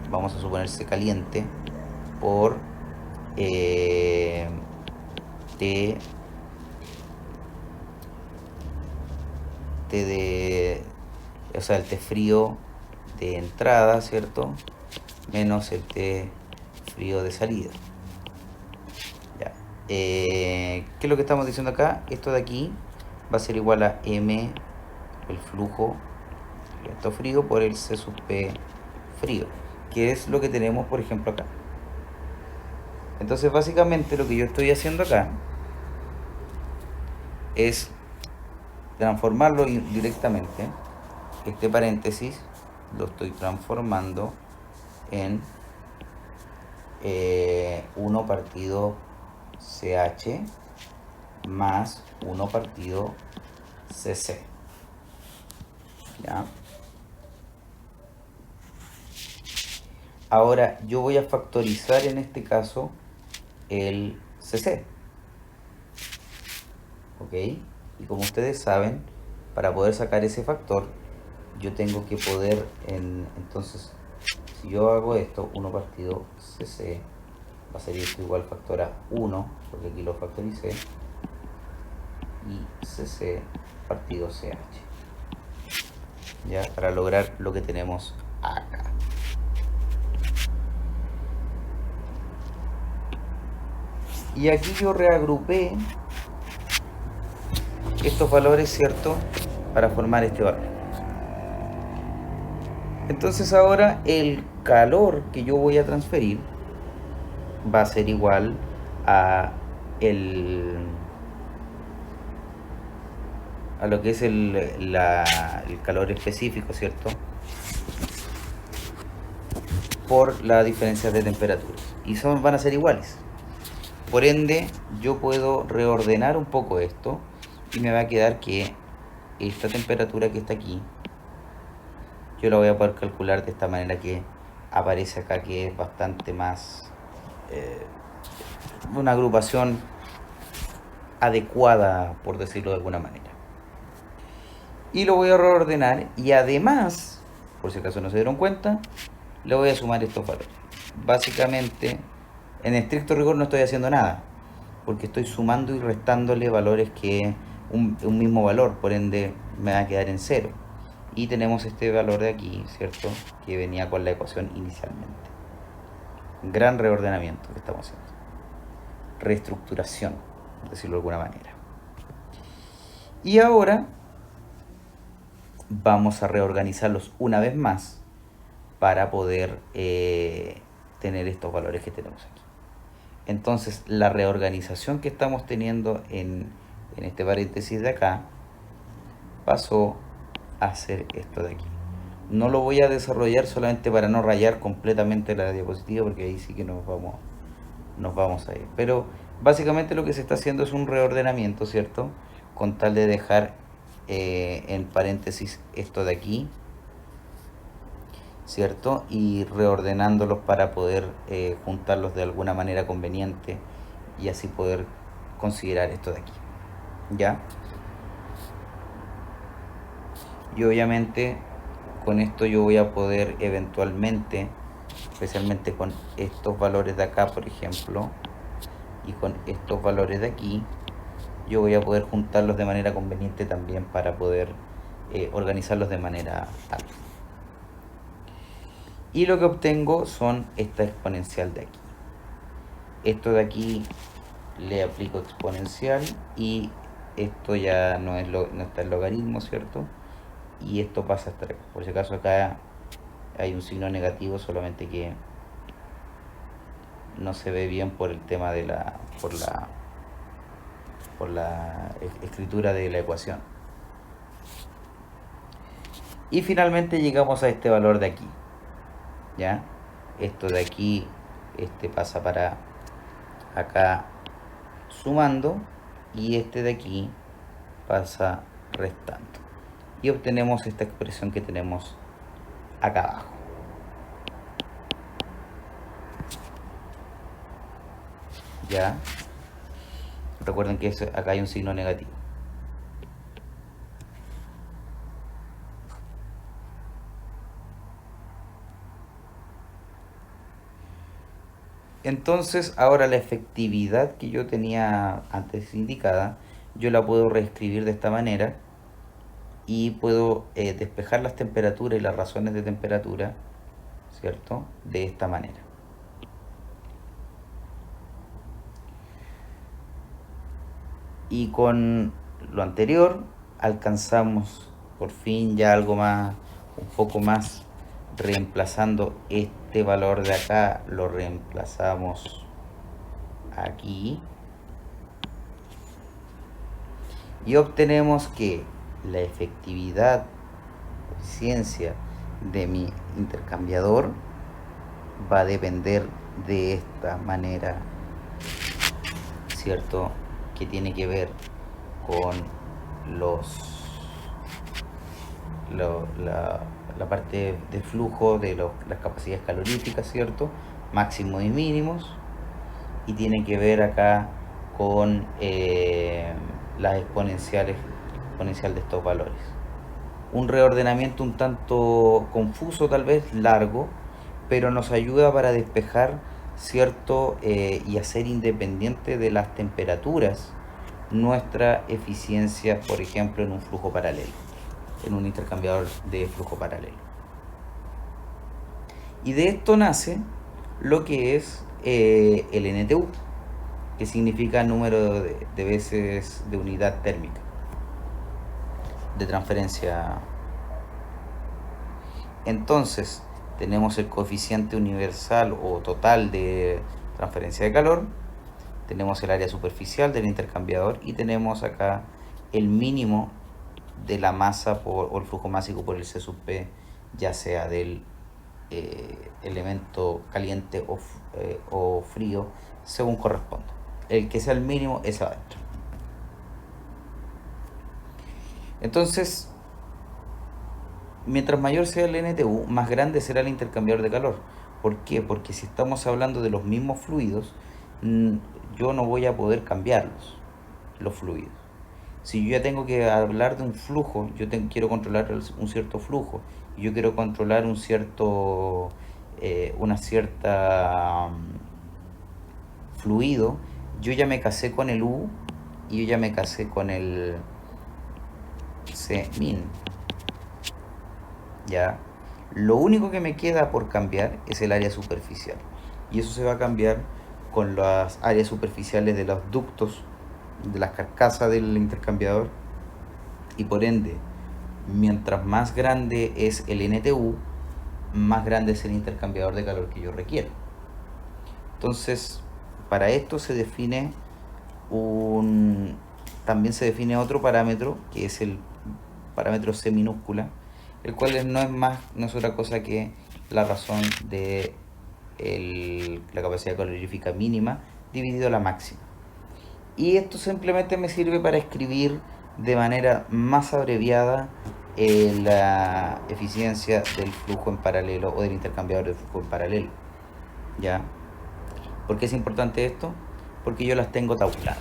vamos a suponer C caliente, por T de, o sea, el T frío de entrada, ¿cierto?, menos el T frío de salida. Ya. ¿Qué es lo que estamos diciendo acá? Esto de aquí va a ser igual a M, el flujo, esto frío, por el C sub P frío, que es lo que tenemos, por ejemplo, acá. Entonces, básicamente, lo que yo estoy haciendo acá es transformarlo directamente. Este paréntesis lo estoy transformando en 1 partido CH más 1 partido CC. ¿Ya? Ahora yo voy a factorizar en este caso el CC. ¿Ok? Y como ustedes saben, para poder sacar ese factor, yo tengo que poder, entonces, si yo hago esto, 1 partido CC, va a ser esto igual factor a 1, porque aquí lo factoricé, y CC partido CH. ¿Ya? Para lograr lo que tenemos acá. Y aquí yo reagrupé estos valores, ¿cierto? Para formar este valor. Entonces ahora el calor que yo voy a transferir va a ser igual a lo que es el calor específico, ¿cierto? Por la diferencia de temperatura. Y van a ser iguales. Por ende, yo puedo reordenar un poco esto y me va a quedar que esta temperatura que está aquí, yo la voy a poder calcular de esta manera que aparece acá, que es bastante más una agrupación adecuada, por decirlo de alguna manera. Y lo voy a reordenar y además, por si acaso no se dieron cuenta, le voy a sumar estos valores. Básicamente, en estricto rigor no estoy haciendo nada, porque estoy sumando y restándole valores que un mismo valor, por ende me va a quedar en 0. Y tenemos este valor de aquí, ¿cierto? Que venía con la ecuación inicialmente. Gran reordenamiento que estamos haciendo. Reestructuración, por decirlo de alguna manera. Y ahora vamos a reorganizarlos una vez más para poder tener estos valores que tenemos aquí. Entonces la reorganización que estamos teniendo en este paréntesis de acá pasó a ser esto de aquí. No lo voy a desarrollar solamente para no rayar completamente la diapositiva, porque ahí sí que nos vamos a ir. Pero básicamente lo que se está haciendo es un reordenamiento, ¿cierto? Con tal de dejar en paréntesis esto de aquí, ¿cierto? Y reordenándolos para poder juntarlos de alguna manera conveniente y así poder considerar esto de aquí, ¿ya? Y obviamente con esto yo voy a poder eventualmente, especialmente con estos valores de acá, por ejemplo, y con estos valores de aquí, yo voy a poder juntarlos de manera conveniente también para poder organizarlos de manera tal. Y lo que obtengo son esta exponencial de aquí. Esto de aquí le aplico exponencial y esto ya no está el logaritmo, ¿cierto? Y esto pasa a estar acá. Por si acaso acá hay un signo negativo, solamente que no se ve bien por el tema de por la escritura de la ecuación. Y finalmente llegamos a este valor de aquí, ¿ya? Esto de aquí pasa para acá sumando y este de aquí pasa restando. Y obtenemos esta expresión que tenemos acá abajo. ¿Ya? Recuerden que acá hay un signo negativo. Entonces ahora la efectividad que yo tenía antes indicada, yo la puedo reescribir de esta manera y puedo despejar las temperaturas y las razones de temperatura, ¿cierto? De esta manera. Y con lo anterior alcanzamos por fin ya algo más, un poco más, reemplazando este valor de acá, lo reemplazamos aquí y obtenemos que la efectividad, eficiencia de mi intercambiador va a depender de esta manera, ¿cierto? que tiene que ver con la parte de flujo de las capacidades caloríficas, ¿cierto? Máximos y mínimos. Y tiene que ver acá con las exponencial de estos valores. Un reordenamiento un tanto confuso, tal vez largo, pero nos ayuda para despejar, ¿cierto? Y hacer independiente de las temperaturas nuestra eficiencia, por ejemplo, en un flujo paralelo, en un intercambiador de flujo paralelo. Y de esto nace lo que es el NTU, que significa número de veces de unidad térmica de transferencia. Entonces tenemos el coeficiente universal o total de transferencia de calor, tenemos el área superficial del intercambiador y tenemos acá el mínimo de la masa o el flujo másico por el C sub P, ya sea del elemento caliente o frío, según corresponda. El que sea el mínimo es adentro. Entonces, mientras mayor sea el NTU, más grande será el intercambiador de calor. ¿Por qué? Porque si estamos hablando de los mismos fluidos, yo no voy a poder cambiarlos, los fluidos. Si yo ya tengo que hablar de un flujo, quiero controlar un cierto flujo, y yo quiero controlar una cierta fluido, yo ya me casé con el U y yo ya me casé con el C min. Ya, lo único que me queda por cambiar es el área superficial, y eso se va a cambiar con las áreas superficiales de los ductos, de las carcasas del intercambiador, y por ende, mientras más grande es el NTU, más grande es el intercambiador de calor que yo requiero. Entonces, para esto se define también se define otro parámetro, que es el parámetro C minúscula, el cual no es otra cosa que la razón de la capacidad calorífica mínima dividido a la máxima. Y esto simplemente me sirve para escribir de manera más abreviada la eficiencia del flujo en paralelo o del intercambiador de flujo en paralelo. ¿Ya? ¿Por qué es importante esto? Porque yo las tengo tabuladas.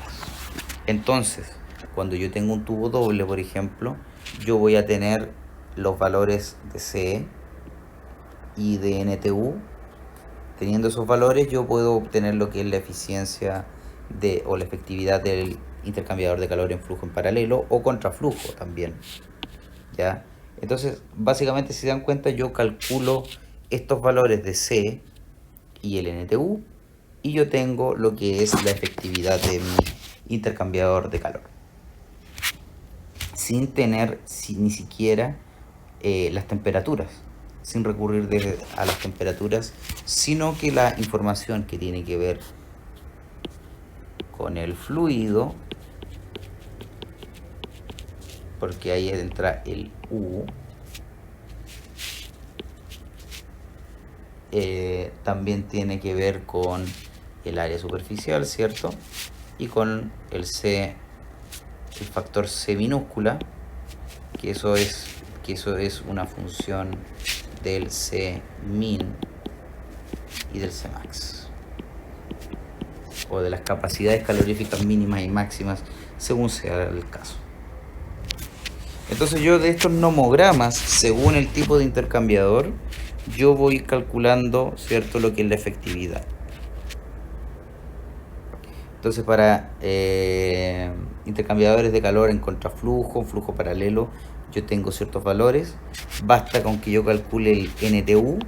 Entonces, cuando yo tengo un tubo doble, por ejemplo, yo voy a tener los valores de C y de NTU. Teniendo esos valores, yo puedo obtener lo que es la eficiencia o la efectividad del intercambiador de calor en flujo en paralelo o contraflujo también. ¿Ya? Entonces, básicamente, si se dan cuenta, yo calculo estos valores de C y el NTU y yo tengo lo que es la efectividad de mi intercambiador de calor, sin tener ni siquiera las temperaturas, sin recurrir a las temperaturas, sino que la información que tiene que ver con el fluido, porque ahí entra el U, también tiene que ver con el área superficial, ¿cierto? Y con el C, el factor C minúscula, que eso es una función del C min y del C max, o de las capacidades caloríficas mínimas y máximas, según sea el caso. Entonces yo de estos nomogramas, según el tipo de intercambiador, yo voy calculando, ¿cierto?, lo que es la efectividad. Entonces para intercambiadores de calor en contraflujo, flujo paralelo, yo tengo ciertos valores. Basta con que yo calcule el NTU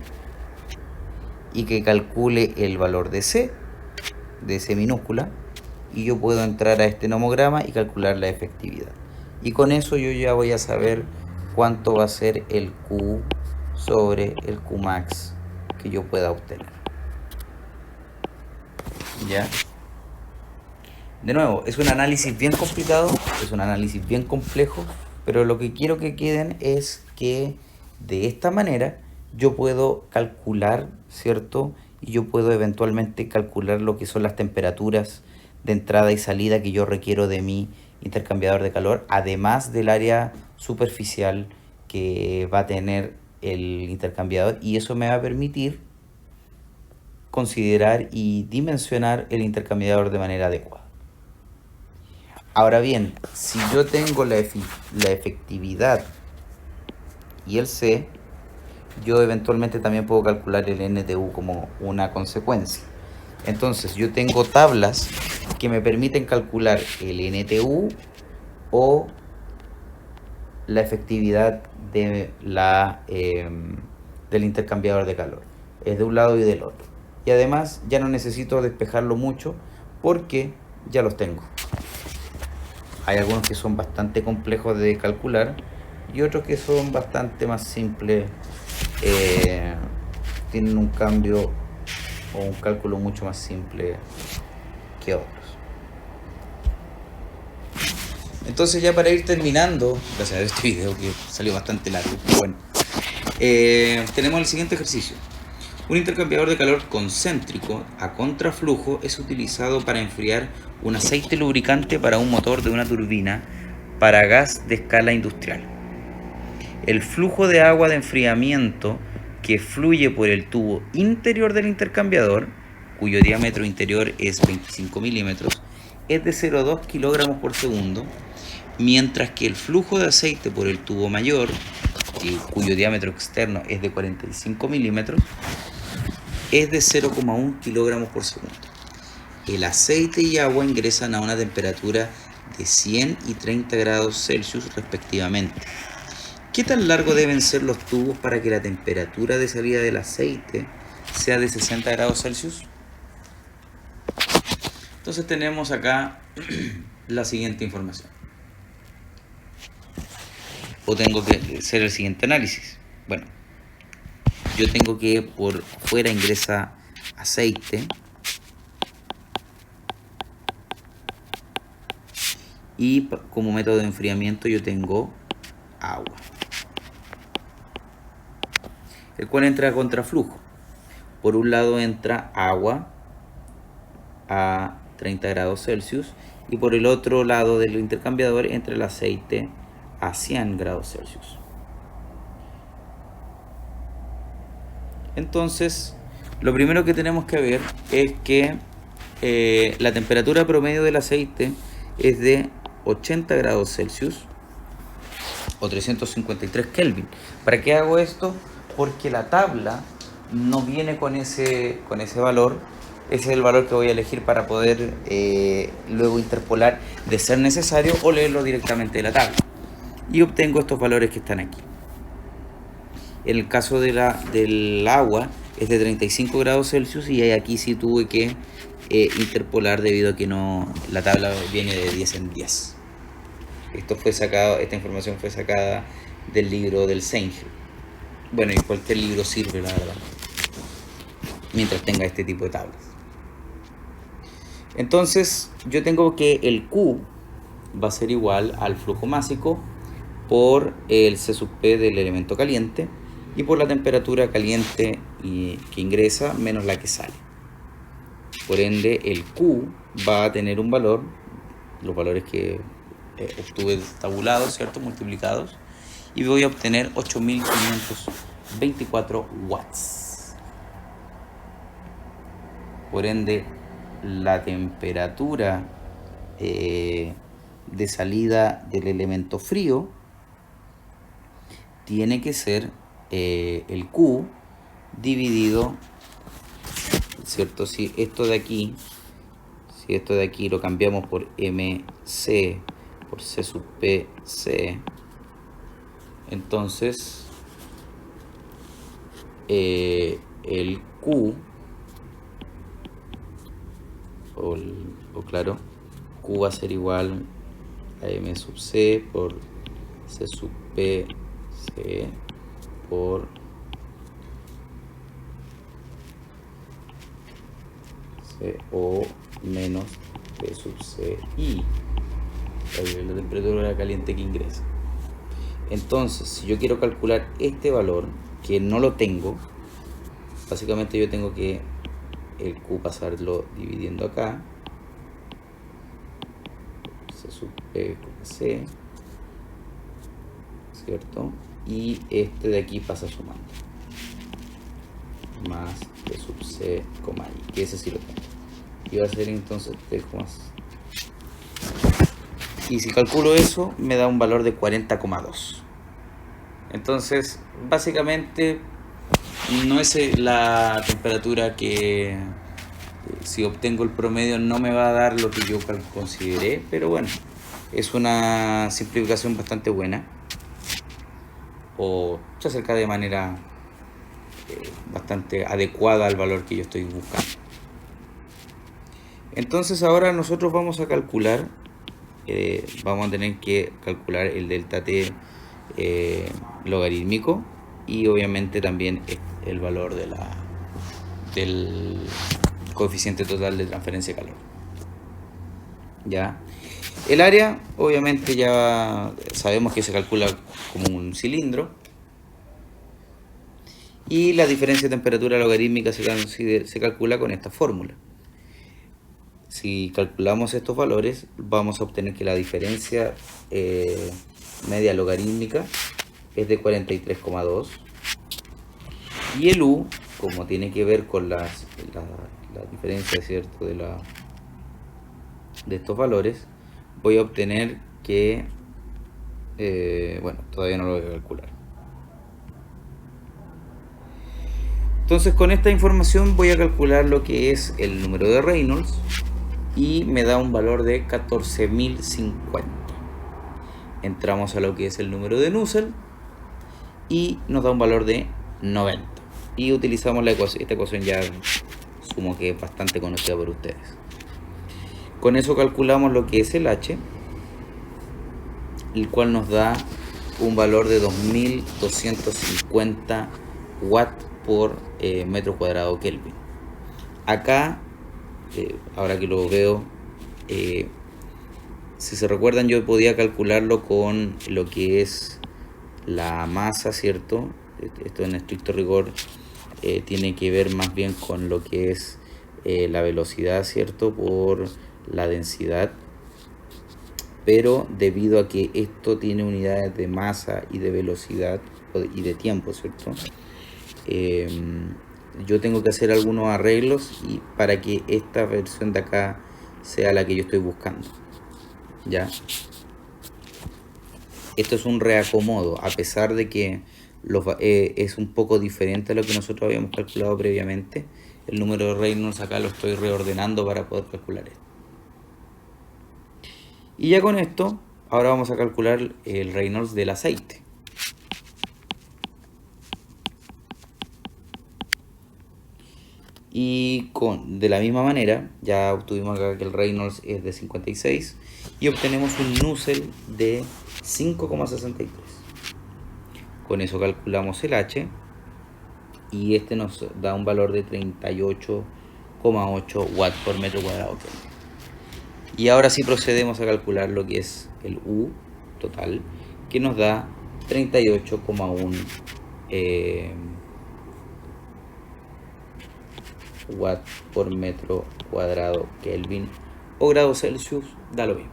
y que calcule el valor de C minúscula, y yo puedo entrar a este nomograma y calcular la efectividad. Y con eso yo ya voy a saber cuánto va a ser el Q sobre el Qmax que yo pueda obtener. ¿Ya? De nuevo, es un análisis bien complicado, es un análisis bien complejo, pero lo que quiero que queden es que de esta manera yo puedo calcular, ¿cierto? Y yo puedo eventualmente calcular lo que son las temperaturas de entrada y salida que yo requiero de mi intercambiador de calor, además del área superficial que va a tener el intercambiador, y eso me va a permitir considerar y dimensionar el intercambiador de manera adecuada. Ahora bien, si yo tengo la efectividad y el C, yo eventualmente también puedo calcular el NTU como una consecuencia. Entonces yo tengo tablas que me permiten calcular el NTU o la efectividad de del intercambiador de calor. Es de un lado y del otro. Y además ya no necesito despejarlo mucho porque ya los tengo. Hay algunos que son bastante complejos de calcular y otros que son bastante más simples. Tienen un cambio o un cálculo mucho más simple que otros. Entonces, ya para ir terminando, gracias a este video que salió bastante largo, pero bueno, tenemos el siguiente ejercicio. Un intercambiador de calor concéntrico a contraflujo es utilizado para enfriar un aceite lubricante para un motor de una turbina para gas de escala industrial. El flujo de agua de enfriamiento que fluye por el tubo interior del intercambiador, cuyo diámetro interior es 25 milímetros, es de 0,2 kilogramos por segundo, mientras que el flujo de aceite por el tubo mayor, cuyo diámetro externo es de 45 milímetros, es de 0,1 kilogramos por segundo. El aceite y agua ingresan a una temperatura de 100 y 30 grados Celsius respectivamente. ¿Qué tan largos deben ser los tubos para que la temperatura de salida del aceite sea de 60 grados Celsius? Entonces tenemos acá la siguiente información. O tengo que hacer el siguiente análisis. Bueno, yo tengo que por fuera ingresa aceite y como método de enfriamiento yo tengo agua, el cual entra a contraflujo. Por un lado entra agua a 30 grados Celsius y por el otro lado del intercambiador entra el aceite a 100 grados Celsius. Entonces, lo primero que tenemos que ver es que la temperatura promedio del aceite es de 80 grados Celsius o 353 Kelvin. ¿Para qué hago esto? Porque la tabla no viene con ese valor. Ese es el valor que voy a elegir para poder luego interpolar de ser necesario o leerlo directamente de la tabla. Y obtengo estos valores que están aquí. En el caso del agua es de 35 grados Celsius y aquí sí tuve que interpolar debido a que la tabla viene de 10 en 10. Esta información fue sacada del libro del Senge. Bueno, y cualquier libro sirve, la verdad, mientras tenga este tipo de tablas. Entonces yo tengo que el Q va a ser igual al flujo másico por el C sub P del elemento caliente y por la temperatura caliente que ingresa menos la que sale. Por ende, el Q va a tener un valor, los valores que obtuve tabulados, ¿cierto? Multiplicados, y voy a obtener 8.524 watts. Por ende, la temperatura de salida del elemento frío tiene que ser el Q dividido, ¿cierto? Si esto de aquí lo cambiamos por MC por C sub PC, entonces el Q claro, Q va a ser igual a M sub C por C sub PC por CO menos P sub CI, la temperatura caliente que ingresa. Entonces, si yo quiero calcular este valor, que no lo tengo, básicamente yo tengo que el Q pasarlo dividiendo acá C, ¿cierto? Y este de aquí pasa sumando. Más T sub C, I, que ese sí lo tengo. Y va a ser entonces T, y si calculo eso, me da un valor de 40,2. Entonces, básicamente, no es la temperatura que, si obtengo el promedio, no me va a dar lo que yo consideré, pero bueno, es una simplificación bastante buena, o se acerca de manera bastante adecuada al valor que yo estoy buscando. Entonces ahora nosotros vamos a calcular, vamos a tener que calcular el delta T logarítmico, y obviamente también el valor del coeficiente total de transferencia de calor. Ya, el área obviamente ya sabemos que se calcula como un cilindro, y la diferencia de temperatura logarítmica se calcula con esta fórmula. Si calculamos estos valores, vamos a obtener que la diferencia media logarítmica es de 43,2, y el U, como tiene que ver con la diferencia, ¿cierto?, de estos valores, voy a obtener que, bueno, todavía no lo voy a calcular. Entonces, con esta información voy a calcular lo que es el número de Reynolds, y me da un valor de 14.050. Entramos a lo que es el número de Nusselt y nos da un valor de 90. Y utilizamos esta ecuación, ya sumo que es bastante conocida por ustedes. Con eso calculamos lo que es el H, el cual nos da un valor de 2.250 watts por metro cuadrado Kelvin. Acá, ahora que lo veo, si se recuerdan, yo podía calcularlo con lo que es la masa, ¿cierto? Esto en estricto rigor tiene que ver más bien con lo que es la velocidad, ¿cierto?, por la densidad. Pero debido a que esto tiene unidades de masa y de velocidad y de tiempo, ¿cierto?, yo tengo que hacer algunos arreglos y para que esta versión de acá sea la que yo estoy buscando. ¿Ya? Esto es un reacomodo, a pesar de que es un poco diferente a lo que nosotros habíamos calculado previamente. El número de Reynolds acá lo estoy reordenando para poder calcular esto. Y ya con esto, ahora vamos a calcular el Reynolds del aceite. Y de la misma manera, ya obtuvimos acá que el Reynolds es de 56 y obtenemos un Nusselt de 5,63. Con eso calculamos el H y este nos da un valor de 38,8 watts por metro cuadrado. Y ahora sí procedemos a calcular lo que es el U total, que nos da 38,1 watts por metro cuadrado Kelvin o grados Celsius, da lo mismo.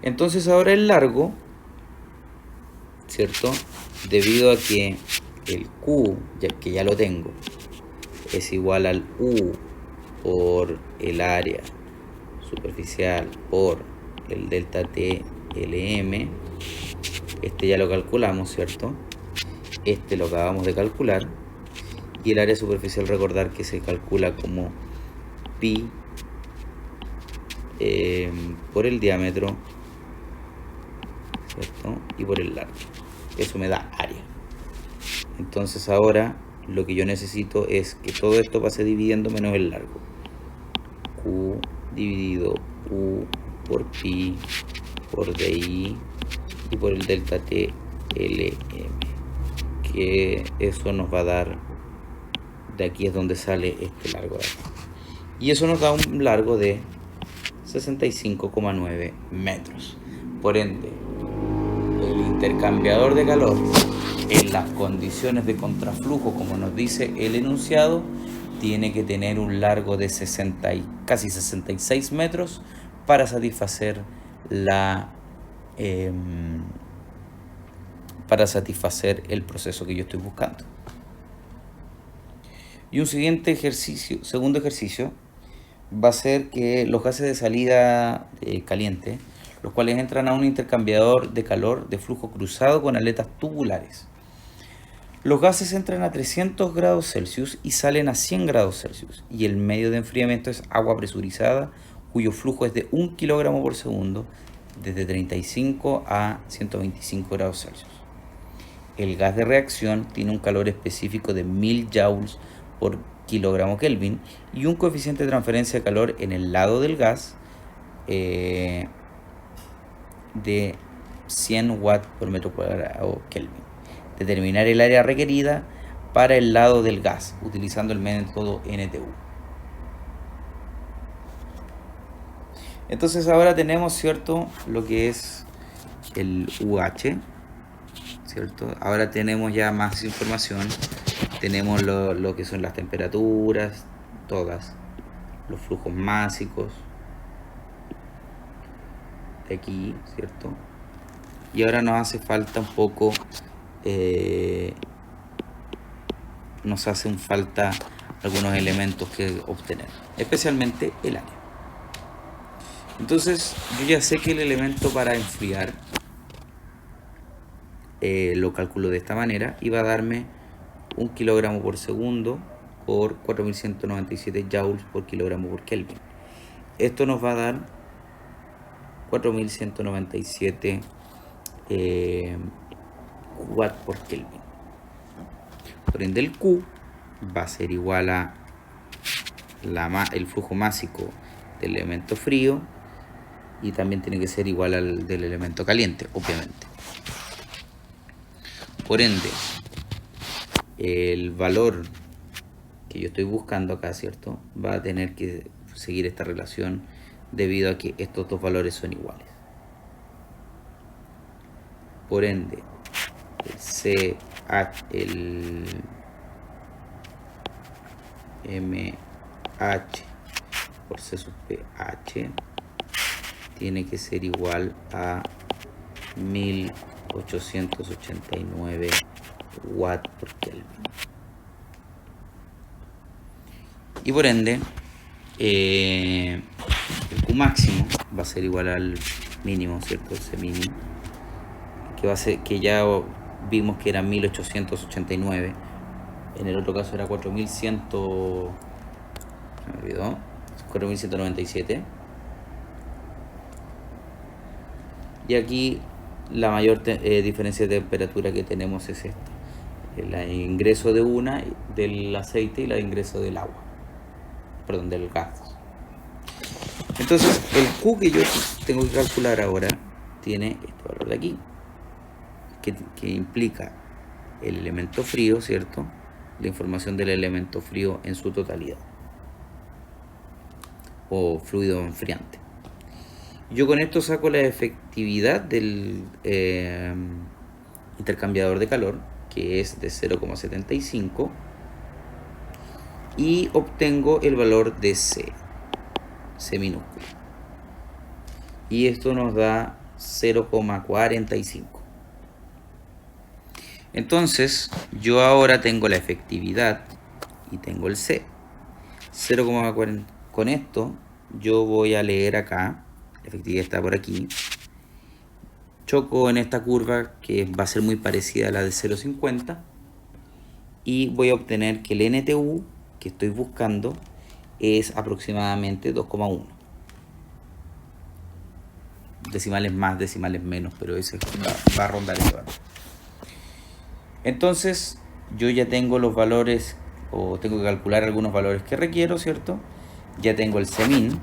Entonces ahora el largo, ¿cierto?, debido a que el Q, que ya lo tengo, es igual al U por el área superficial por el delta T LM, este ya lo calculamos, ¿cierto? Este lo acabamos de calcular. Y el área superficial, recordar que se calcula como pi por el diámetro, ¿cierto?, y por el largo. Eso me da área. Entonces ahora lo que yo necesito es que todo esto pase dividiendo menos el largo. Q dividido U por pi por DI y por el delta T LM, que eso nos va a dar, de aquí es donde sale este largo de acá, y eso nos da un largo de 65,9 metros. Por ende, el intercambiador de calor en las condiciones de contraflujo, como nos dice el enunciado, tiene que tener un largo de casi 66 metros para satisfacer el proceso que yo estoy buscando. Y un segundo ejercicio, va a ser que los gases de salida caliente, los cuales entran a un intercambiador de calor de flujo cruzado con aletas tubulares. Los gases entran a 300 grados Celsius y salen a 100 grados Celsius, y el medio de enfriamiento es agua presurizada, cuyo flujo es de 1 kilogramo por segundo, desde 35 a 125 grados Celsius. El gas de reacción tiene un calor específico de 1000 joules por kilogramo Kelvin y un coeficiente de transferencia de calor en el lado del gas de 100 watts por metro cuadrado Kelvin. Determinar el área requerida para el lado del gas utilizando el método NTU. Entonces ahora tenemos, ¿cierto?, lo que es el UH, ¿cierto? Ahora tenemos ya más información. Tenemos lo que son las temperaturas, todas, los flujos másicos de aquí, ¿cierto? Y ahora nos hace falta un poco, nos hacen falta algunos elementos que obtener, especialmente el área. Entonces yo ya sé que el elemento para enfriar lo calculo de esta manera y va a darme 1 kilogramo por segundo por 4197 joules por kilogramo por Kelvin. Esto nos va a dar 4197 watt por Kelvin. Por ende el Q va a ser igual a el flujo másico del elemento frío, y también tiene que ser igual al del elemento caliente, obviamente. Por ende, el valor que yo estoy buscando acá, ¿cierto?, va a tener que seguir esta relación debido a que estos dos valores son iguales. Por ende, el MH por C sub PH tiene que ser igual a 1889 watt por Kelvin. Y por ende, el Q máximo va a ser igual al mínimo, ¿cierto? Ese mínimo, que va a ser, que ya vimos que era 1889. En el otro caso era 4100, me olvidó, 4197. Y aquí la mayor diferencia de temperatura que tenemos es esta: el ingreso del aceite y el ingreso del agua, perdón, del gas. Entonces el Q que yo tengo que calcular ahora tiene este valor de aquí, que implica el elemento frío, ¿cierto?, la información del elemento frío en su totalidad, o fluido enfriante. Yo con esto saco la efectividad del intercambiador de calor, que es de 0,75, y obtengo el valor de C minúsculo. Y esto nos da 0,45. Entonces, yo ahora tengo la efectividad y tengo el C. 0,40. Con esto, yo voy a leer acá. La efectividad está por aquí. Choco en esta curva que va a ser muy parecida a la de 0,50. Y voy a obtener que el NTU que estoy buscando es aproximadamente 2,1. Decimales más, decimales menos, pero ese va a rondar ese valor. Entonces, yo ya tengo los valores, o tengo que calcular algunos valores que requiero, ¿cierto? Ya tengo el Cmin,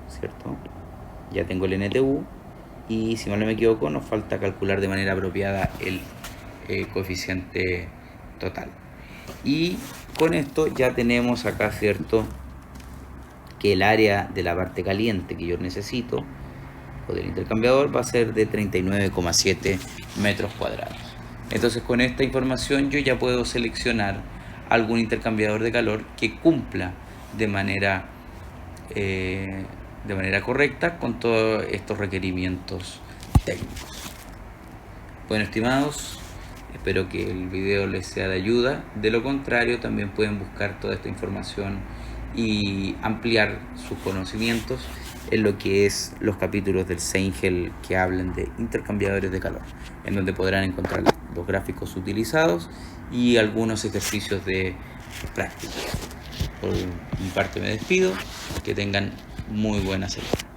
¿cierto? Ya tengo el NTU, y si mal no me equivoco, nos falta calcular de manera apropiada el coeficiente total. Y con esto ya tenemos acá, ¿cierto?, que el área de la parte caliente que yo necesito, o del intercambiador, va a ser de 39,7 metros cuadrados. Entonces, con esta información yo ya puedo seleccionar algún intercambiador de calor que cumpla de manera de manera correcta con todos estos requerimientos técnicos. Bueno, estimados, espero que el video les sea de ayuda. De lo contrario, también pueden buscar toda esta información y ampliar sus conocimientos en lo que es los capítulos del Seingel que hablan de intercambiadores de calor, en donde podrán encontrar los gráficos utilizados y algunos ejercicios de práctica. Por mi parte me despido, que tengan muy buena salud.